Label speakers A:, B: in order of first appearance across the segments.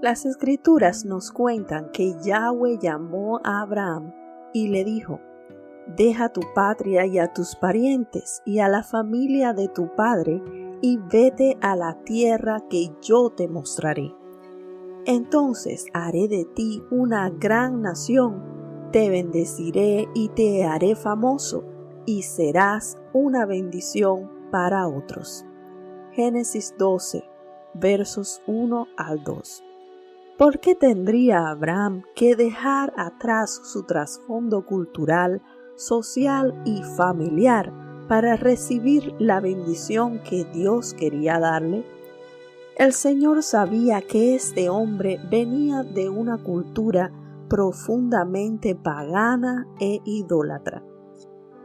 A: Las Escrituras nos cuentan que Yahweh llamó a Abraham y le dijo: «Deja tu patria y a tus parientes y a la familia de tu padre y vete a la tierra que yo te mostraré. Entonces haré de ti una gran nación, te bendeciré y te haré famoso, y serás una bendición para otros». Génesis 12, versos 1 al 2. ¿Por qué tendría Abraham que dejar atrás su trasfondo cultural, social y familiar para recibir la bendición que Dios quería darle? El Señor sabía que este hombre venía de una cultura profundamente pagana e idólatra.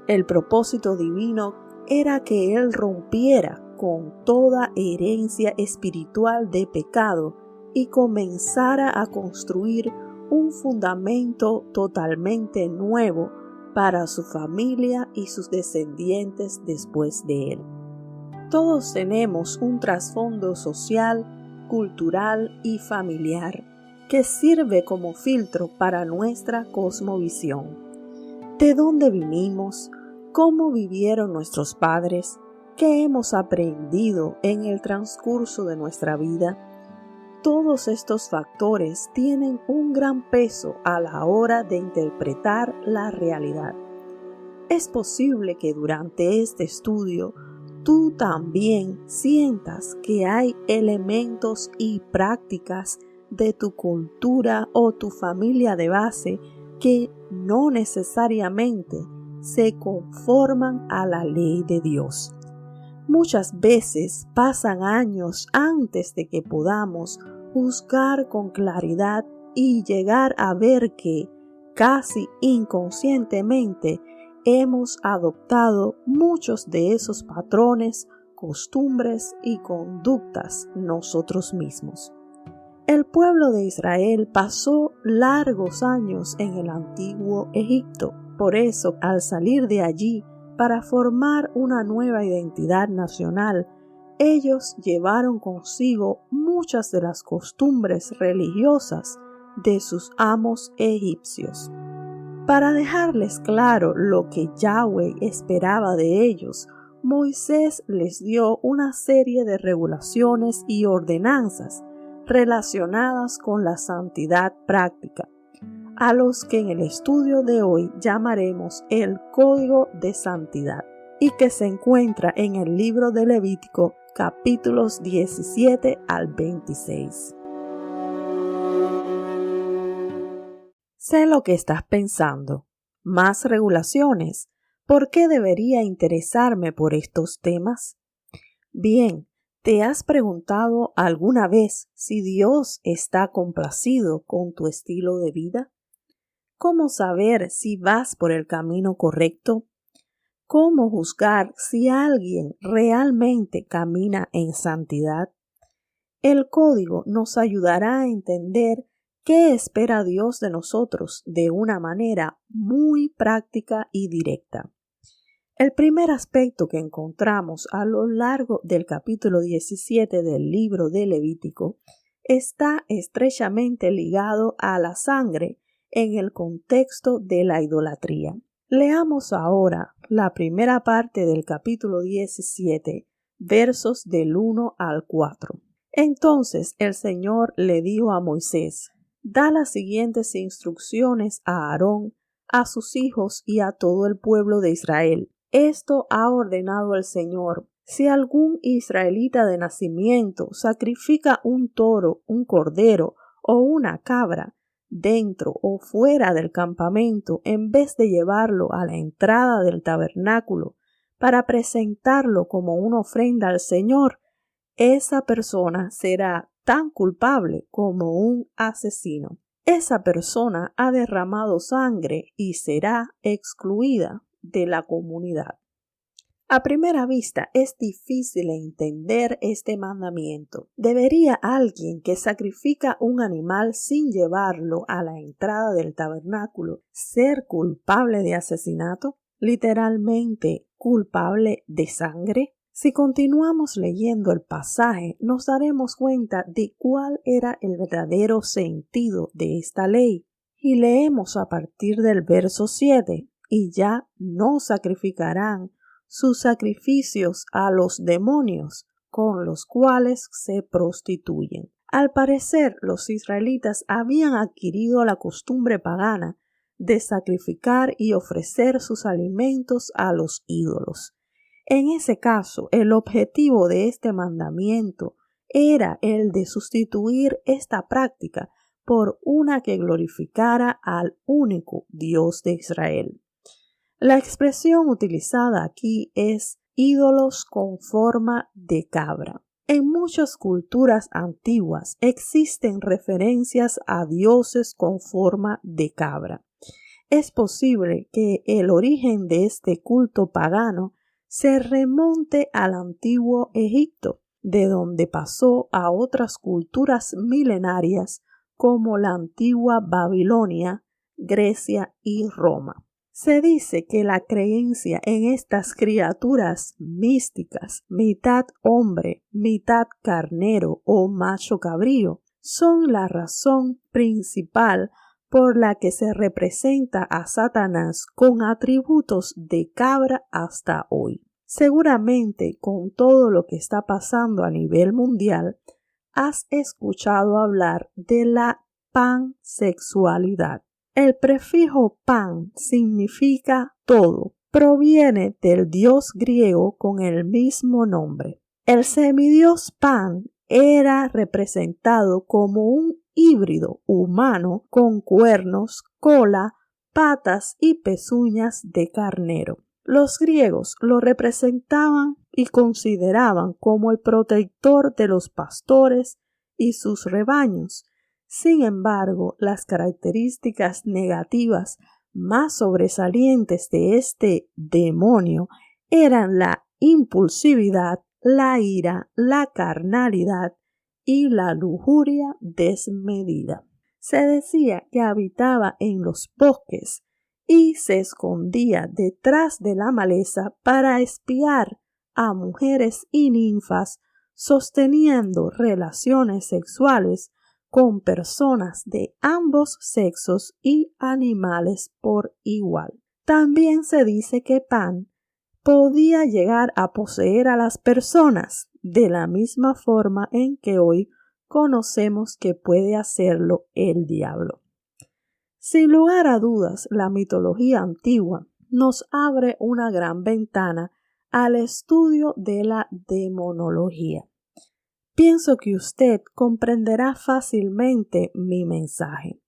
A: El propósito divino era que él rompiera con toda herencia espiritual de pecado y comenzara a construir un fundamento totalmente nuevo para su familia y sus descendientes después de él. Todos tenemos un trasfondo social, cultural y familiar que sirve como filtro para nuestra cosmovisión. ¿De dónde vinimos? ¿Cómo vivieron nuestros padres? ¿Qué hemos aprendido en el transcurso de nuestra vida? Todos estos factores tienen un gran peso a la hora de interpretar la realidad. Es posible que durante este estudio tú también sientas que hay elementos y prácticas de tu cultura o tu familia de base que no necesariamente se conforman a la ley de Dios. Muchas veces pasan años antes de que podamos juzgar con claridad y llegar a ver que, casi inconscientemente, hemos adoptado muchos de esos patrones, costumbres y conductas nosotros mismos. El pueblo de Israel pasó largos años en el antiguo Egipto. Por eso, al salir de allí para formar una nueva identidad nacional, ellos llevaron consigo muchas de las costumbres religiosas de sus amos egipcios. Para dejarles claro lo que Yahweh esperaba de ellos, Moisés les dio una serie de regulaciones y ordenanzas relacionadas con la santidad práctica, a los que en el estudio de hoy llamaremos el Código de Santidad, y que se encuentra en el libro de Levítico, capítulos 17 al 26. Sé lo que estás pensando. ¿Más regulaciones? ¿Por qué debería interesarme por estos temas? Bien, ¿te has preguntado alguna vez si Dios está complacido con tu estilo de vida? ¿Cómo saber si vas por el camino correcto? ¿Cómo juzgar si alguien realmente camina en santidad? El código nos ayudará a entender qué espera Dios de nosotros de una manera muy práctica y directa. El primer aspecto que encontramos a lo largo del capítulo 17 del libro de Levítico está estrechamente ligado a la sangre en el contexto de la idolatría. Leamos ahora la primera parte del capítulo 17, versos del 1 al 4. Entonces el Señor le dijo a Moisés: da las siguientes instrucciones a Aarón, a sus hijos y a todo el pueblo de Israel. Esto ha ordenado el Señor: si algún israelita de nacimiento sacrifica un toro, un cordero o una cabra dentro o fuera del campamento, en vez de llevarlo a la entrada del tabernáculo para presentarlo como una ofrenda al Señor, esa persona será tan culpable como un asesino. Esa persona ha derramado sangre y será excluida de la comunidad. A primera vista es difícil entender este mandamiento. ¿Debería alguien que sacrifica un animal sin llevarlo a la entrada del tabernáculo ser culpable de asesinato? ¿Literalmente culpable de sangre? Si continuamos leyendo el pasaje, nos daremos cuenta de cuál era el verdadero sentido de esta ley. Y leemos a partir del verso 7, y ya no sacrificarán sus sacrificios a los demonios, con los cuales se prostituyen. Al parecer, los israelitas habían adquirido la costumbre pagana de sacrificar y ofrecer sus alimentos a los ídolos. En ese caso, el objetivo de este mandamiento era el de sustituir esta práctica por una que glorificara al único Dios de Israel. La expresión utilizada aquí es ídolos con forma de cabra. En muchas culturas antiguas existen referencias a dioses con forma de cabra. Es posible que el origen de este culto pagano se remonte al antiguo Egipto, de donde pasó a otras culturas milenarias como la antigua Babilonia, Grecia y Roma. Se dice que la creencia en estas criaturas místicas, mitad hombre, mitad carnero o macho cabrío, son la razón principal por la que se representa a Satanás con atributos de cabra hasta hoy. Seguramente, con todo lo que está pasando a nivel mundial, has escuchado hablar de la pansexualidad. El prefijo pan significa todo. Proviene del dios griego con el mismo nombre. El semidios Pan era representado como un híbrido humano con cuernos, cola, patas y pezuñas de carnero. Los griegos lo representaban y consideraban como el protector de los pastores y sus rebaños. Sin embargo, las características negativas más sobresalientes de este demonio eran la impulsividad, la ira, la carnalidad y la lujuria desmedida. Se decía que habitaba en los bosques y se escondía detrás de la maleza para espiar a mujeres y ninfas sosteniendo relaciones sexuales con personas de ambos sexos y animales por igual. También se dice que Pan podía llegar a poseer a las personas de la misma forma en que hoy conocemos que puede hacerlo el diablo. Sin lugar a dudas, la mitología antigua nos abre una gran ventana al estudio de la demonología. Pienso que usted comprenderá fácilmente mi mensaje.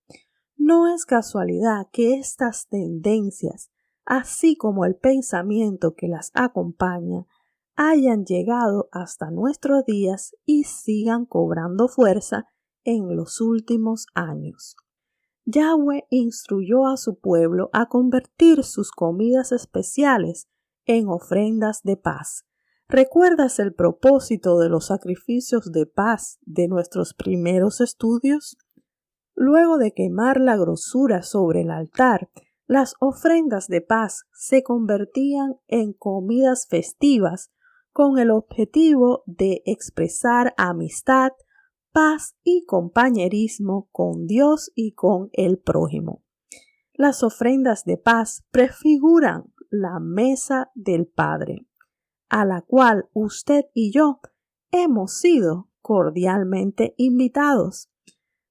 A: No es casualidad que estas tendencias, así como el pensamiento que las acompaña, hayan llegado hasta nuestros días y sigan cobrando fuerza en los últimos años. Yahweh instruyó a su pueblo a convertir sus comidas especiales en ofrendas de paz. ¿Recuerdas el propósito de los sacrificios de paz de nuestros primeros estudios? Luego de quemar la grosura sobre el altar, las ofrendas de paz se convertían en comidas festivas con el objetivo de expresar amistad, paz y compañerismo con Dios y con el prójimo. Las ofrendas de paz prefiguran la mesa del Padre, a la cual usted y yo hemos sido cordialmente invitados.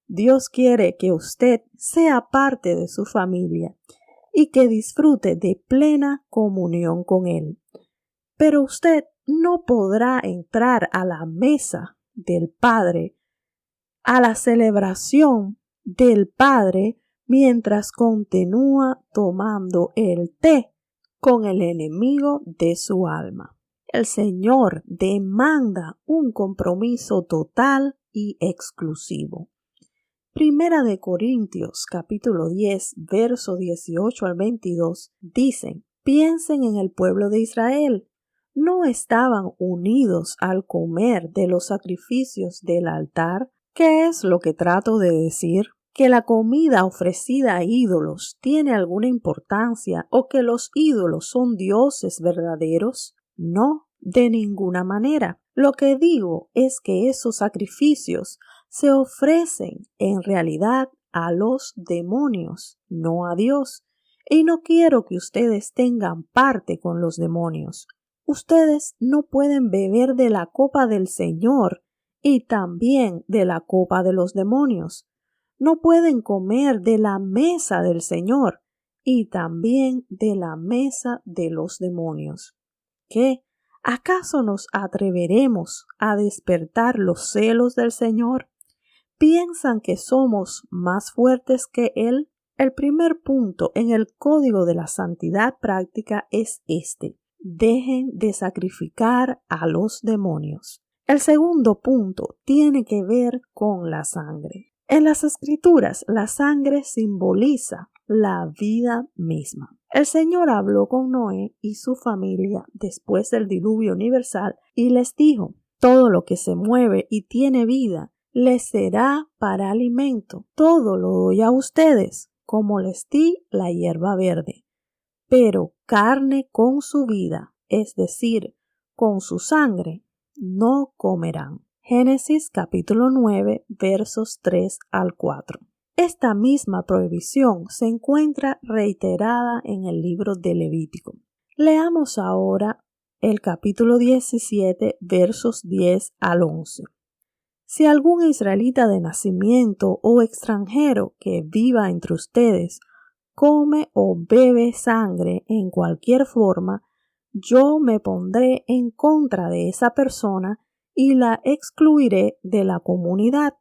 A: Dios quiere que usted sea parte de su familia y que disfrute de plena comunión con Él. Pero usted no podrá entrar a la mesa del Padre, a la celebración del Padre, mientras continúa tomando el té con el enemigo de su alma. El Señor demanda un compromiso total y exclusivo. Primera de Corintios, capítulo 10, verso 18 al 22, dicen: piensen en el pueblo de Israel. ¿No estaban unidos al comer de los sacrificios del altar? ¿Qué es lo que trato de decir? ¿Que la comida ofrecida a ídolos tiene alguna importancia o que los ídolos son dioses verdaderos? No, De ninguna manera. Lo que digo es que esos sacrificios se ofrecen en realidad a los demonios, no a Dios. Y no quiero que ustedes tengan parte con los demonios. Ustedes no pueden beber de la copa del Señor y también de la copa de los demonios. No pueden comer de la mesa del Señor y también de la mesa de los demonios. ¿Qué? ¿Acaso nos atreveremos a despertar los celos del Señor? ¿Piensan que somos más fuertes que Él? El primer punto en el código de la santidad práctica es este: dejen de sacrificar a los demonios. El segundo punto tiene que ver con la sangre. En las Escrituras, la sangre simboliza la vida misma. El Señor habló con Noé y su familia después del diluvio universal y les dijo: todo lo que se mueve y tiene vida les será para alimento. Todo lo doy a ustedes, como les di la hierba verde. Pero carne con su vida, es decir, con su sangre, no comerán. Génesis capítulo 9, versos 3 al 4. Esta misma prohibición se encuentra reiterada en el libro de Levítico. Leamos ahora el capítulo 17, versos 10 al 11. Si algún israelita de nacimiento o extranjero que viva entre ustedes come o bebe sangre en cualquier forma, yo me pondré en contra de esa persona y la excluiré de la comunidad,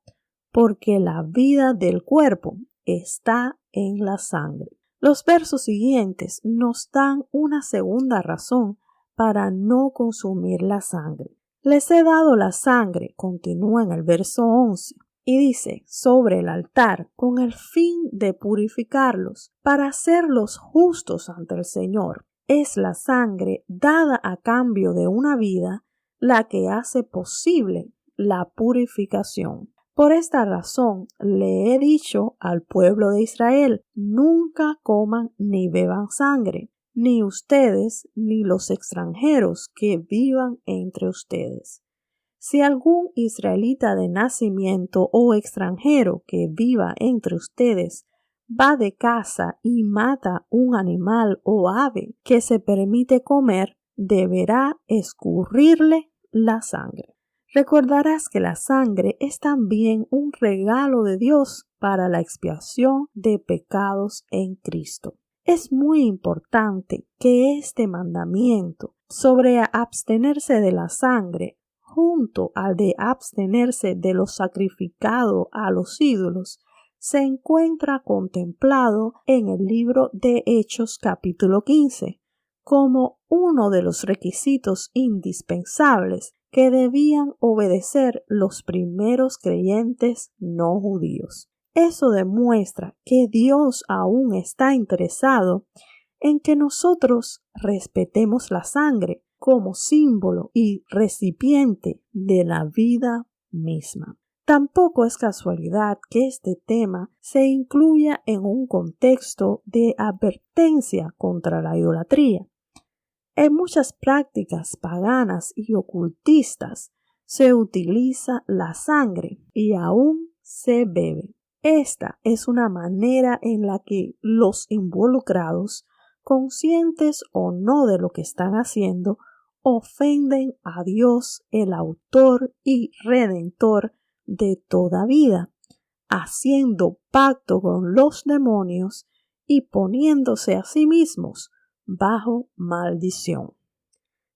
A: porque la vida del cuerpo está en la sangre. Los versos siguientes nos dan una segunda razón para no consumir la sangre. Les he dado la sangre, continúa en el verso 11, y dice, sobre el altar, con el fin de purificarlos, para hacerlos justos ante el Señor. Es la sangre dada a cambio de una vida la que hace posible la purificación. Por esta razón le he dicho al pueblo de Israel: nunca coman ni beban sangre, ni ustedes ni los extranjeros que vivan entre ustedes. Si algún israelita de nacimiento o extranjero que viva entre ustedes va de caza y mata un animal o ave que se permite comer, deberá escurrirle la sangre. Recordarás que la sangre es también un regalo de Dios para la expiación de pecados en Cristo. Es muy importante que este mandamiento sobre abstenerse de la sangre, junto al de abstenerse de lo sacrificado a los ídolos, se encuentra contemplado en el libro de Hechos capítulo 15 como uno de los requisitos indispensables que debían obedecer los primeros creyentes no judíos. Eso demuestra que Dios aún está interesado en que nosotros respetemos la sangre como símbolo y recipiente de la vida misma. Tampoco es casualidad que este tema se incluya en un contexto de advertencia contra la idolatría. En muchas prácticas paganas y ocultistas se utiliza la sangre y aún se bebe. Esta es una manera en la que los involucrados, conscientes o no de lo que están haciendo, ofenden a Dios, el autor y redentor de toda vida, haciendo pacto con los demonios y poniéndose a sí mismos bajo maldición.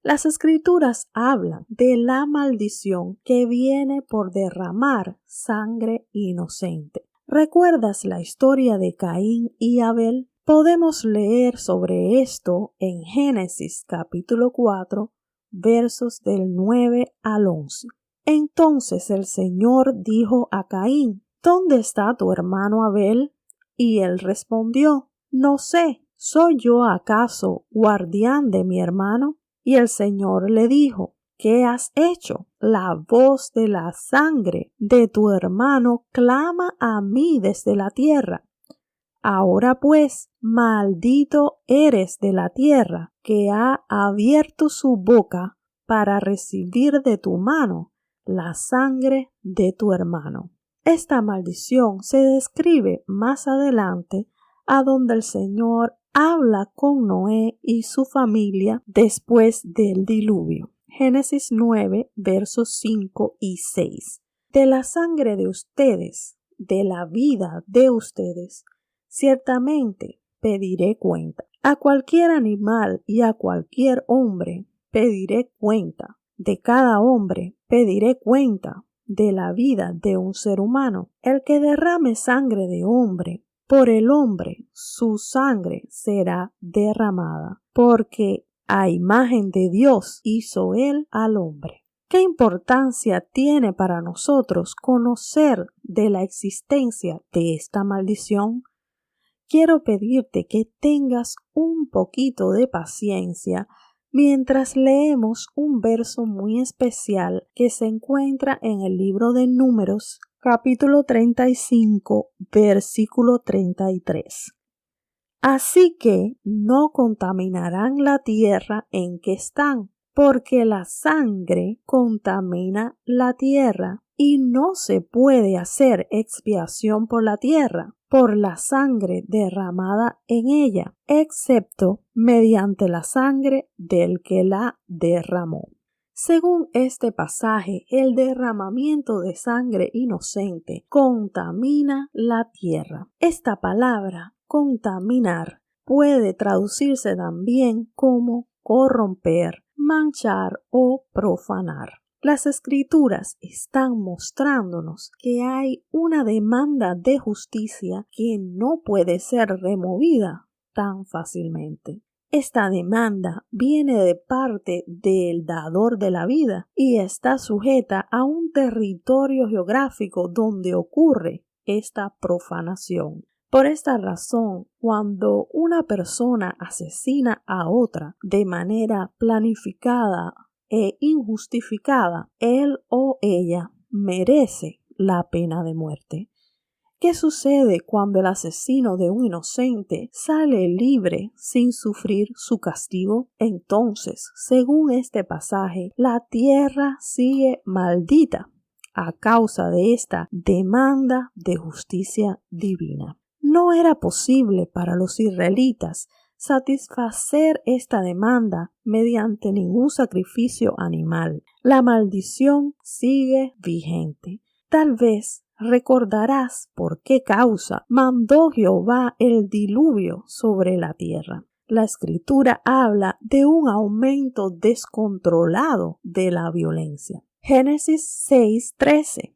A: Las Escrituras hablan de la maldición que viene por derramar sangre inocente. ¿Recuerdas la historia de Caín y Abel? Podemos leer sobre esto en Génesis capítulo 4, versos del 9 al 11. Entonces el Señor dijo a Caín: ¿Dónde está tu hermano Abel? Y él respondió: No sé, ¿soy yo acaso guardián de mi hermano? Y el Señor le dijo: ¿Qué has hecho? La voz de la sangre de tu hermano clama a mí desde la tierra. Ahora pues, maldito eres de la tierra, que ha abierto su boca para recibir de tu mano la sangre de tu hermano. Esta maldición se describe más adelante, a donde el Señor habla con Noé y su familia después del diluvio. Génesis 9, versos 5 y 6. De la sangre de ustedes, de la vida de ustedes, ciertamente pediré cuenta. A cualquier animal y a cualquier hombre pediré cuenta. De cada hombre pediré cuenta de la vida de un ser humano. El que derrame sangre de hombre, por el hombre su sangre será derramada, porque a imagen de Dios hizo él al hombre. ¿Qué importancia tiene para nosotros conocer de la existencia de esta maldición? Quiero pedirte que tengas un poquito de paciencia mientras leemos un verso muy especial que se encuentra en el libro de Números, capítulo 35, versículo 33. Así que no contaminarán la tierra en que están, porque la sangre contamina la tierra, y no se puede hacer expiación por la tierra, por la sangre derramada en ella, excepto mediante la sangre del que la derramó. Según este pasaje, el derramamiento de sangre inocente contamina la tierra. Esta palabra, contaminar, puede traducirse también como corromper, manchar o profanar. Las Escrituras están mostrándonos que hay una demanda de justicia que no puede ser removida tan fácilmente. Esta demanda viene de parte del dador de la vida y está sujeta a un territorio geográfico donde ocurre esta profanación. Por esta razón, cuando una persona asesina a otra de manera planificada e injustificada, él o ella merece la pena de muerte. ¿Qué sucede cuando el asesino de un inocente sale libre sin sufrir su castigo? Entonces, según este pasaje, la tierra sigue maldita a causa de esta demanda de justicia divina. No era posible para los israelitas satisfacer esta demanda mediante ningún sacrificio animal. La maldición sigue vigente. Tal vez recordarás por qué causa mandó Jehová el diluvio sobre la tierra. La Escritura habla de un aumento descontrolado de la violencia. Génesis 6:13.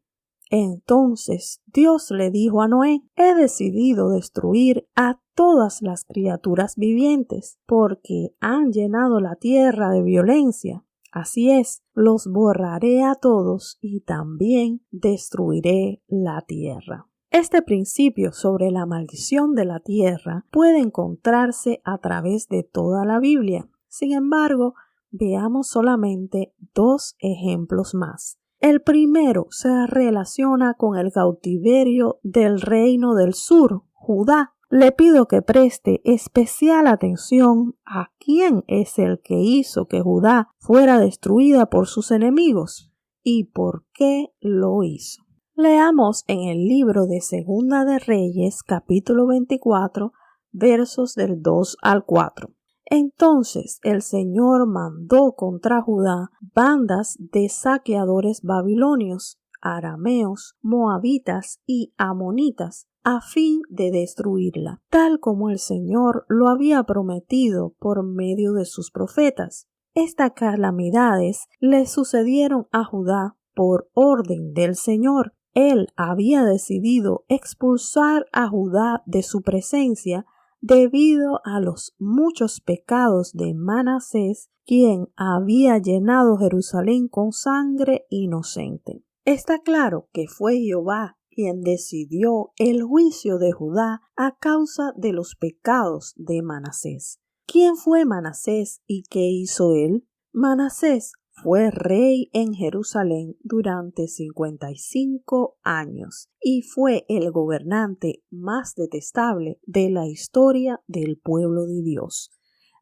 A: Entonces Dios le dijo a Noé: he decidido destruir a todas las criaturas vivientes, porque han llenado la tierra de violencia. Así es, los borraré a todos y también destruiré la tierra. Este principio sobre la maldición de la tierra puede encontrarse a través de toda la Biblia. Sin embargo, veamos solamente dos ejemplos más. El primero se relaciona con el cautiverio del reino del sur, Judá. Le pido que preste especial atención a quién es el que hizo que Judá fuera destruida por sus enemigos y por qué lo hizo. Leamos en el libro de Segunda de Reyes, capítulo 24, versos del 2 al 4. Entonces el Señor mandó contra Judá bandas de saqueadores babilonios, arameos, moabitas y amonitas, a fin de destruirla, tal como el Señor lo había prometido por medio de sus profetas. Estas calamidades le sucedieron a Judá por orden del Señor. Él había decidido expulsar a Judá de su presencia debido a los muchos pecados de Manasés, quien había llenado Jerusalén con sangre inocente. Está claro que fue Jehová quien decidió el juicio de Judá a causa de los pecados de Manasés. ¿Quién fue Manasés y qué hizo él? Manasés fue rey en Jerusalén durante 55 años y fue el gobernante más detestable de la historia del pueblo de Dios.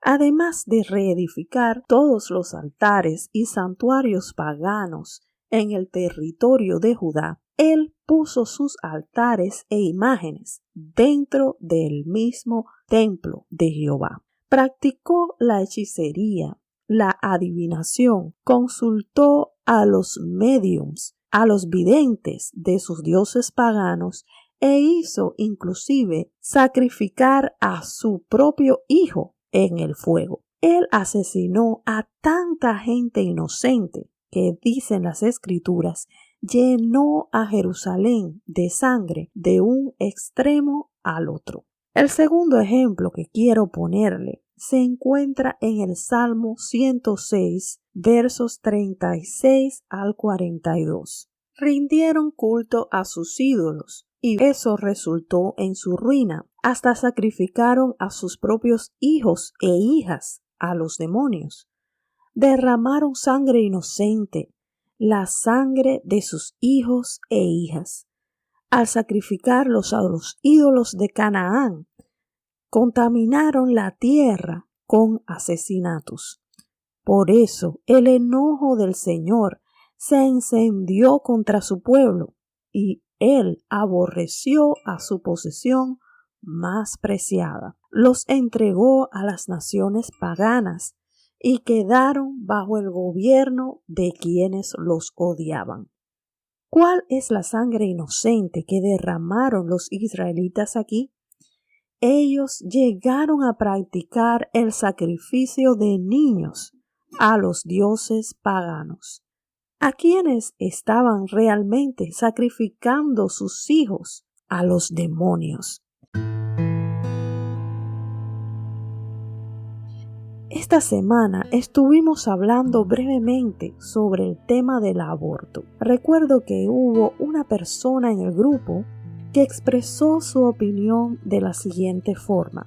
A: además de reedificar todos los altares y santuarios paganos en el territorio de Judá, él puso sus altares e imágenes dentro del mismo templo de Jehová. Practicó la hechicería, la adivinación, consultó a los médiums, a los videntes de sus dioses paganos e hizo inclusive sacrificar a su propio hijo en el fuego. Él asesinó a tanta gente inocente que, dicen las Escrituras, llenó a Jerusalén de sangre de un extremo al otro. El segundo ejemplo que quiero ponerle se encuentra en el Salmo 106, versos 36 al 42. Rindieron culto a sus ídolos, y eso resultó en su ruina. Hasta sacrificaron a sus propios hijos e hijas a los demonios. Derramaron sangre inocente, la sangre de sus hijos e hijas. Al sacrificarlos a los ídolos de Canaán, contaminaron la tierra con asesinatos. Por eso el enojo del Señor se encendió contra su pueblo y él aborreció a su posesión más preciada. Los entregó a las naciones paganas y quedaron bajo el gobierno de quienes los odiaban. ¿Cuál es la sangre inocente que derramaron los israelitas aquí? Ellos llegaron a practicar el sacrificio de niños a los dioses paganos. ¿A quienes estaban realmente sacrificando sus hijos? A los demonios. Esta semana estuvimos hablando brevemente sobre el tema del aborto. Recuerdo que hubo una persona en el grupo que expresó su opinión de la siguiente forma: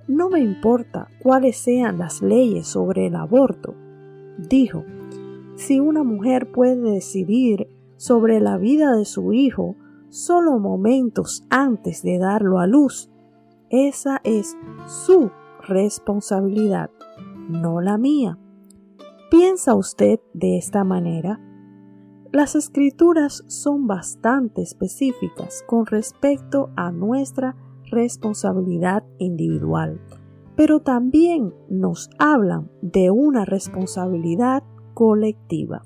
A: no me importa cuáles sean las leyes sobre el aborto, dijo. Si una mujer puede decidir sobre la vida de su hijo solo momentos antes de darlo a luz, esa es su responsabilidad, no la mía. ¿Piensa usted de esta manera? Las Escrituras son bastante específicas con respecto a nuestra responsabilidad individual, pero también nos hablan de una responsabilidad colectiva.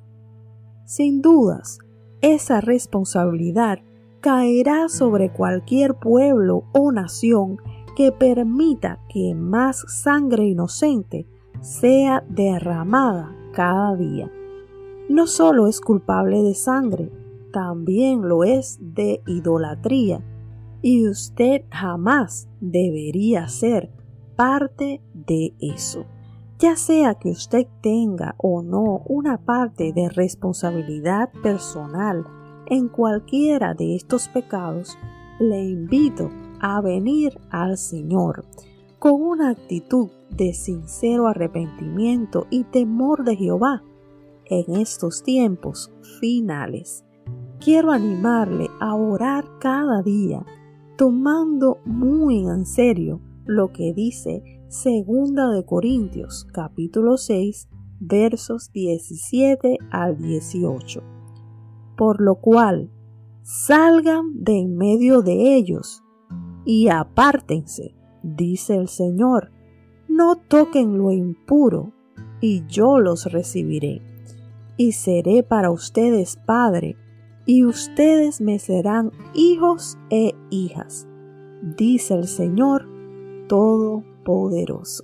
A: Sin dudas, esa responsabilidad caerá sobre cualquier pueblo o nación que permita que más sangre inocente sea derramada cada día. No solo es culpable de sangre, también lo es de idolatría, y usted jamás debería ser parte de eso. Ya sea que usted tenga o no una parte de responsabilidad personal en cualquiera de estos pecados, le invito a venir al Señor con una actitud de sincero arrepentimiento y temor de Jehová en estos tiempos finales. Quiero animarle a orar cada día, tomando muy en serio lo que dice 2 Corintios capítulo 6 versos 17 al 18. Por lo cual, salgan de en medio de ellos y apártense, dice el Señor, no toquen lo impuro, y yo los recibiré, y seré para ustedes padre, y ustedes me serán hijos e hijas, dice el Señor Todopoderoso.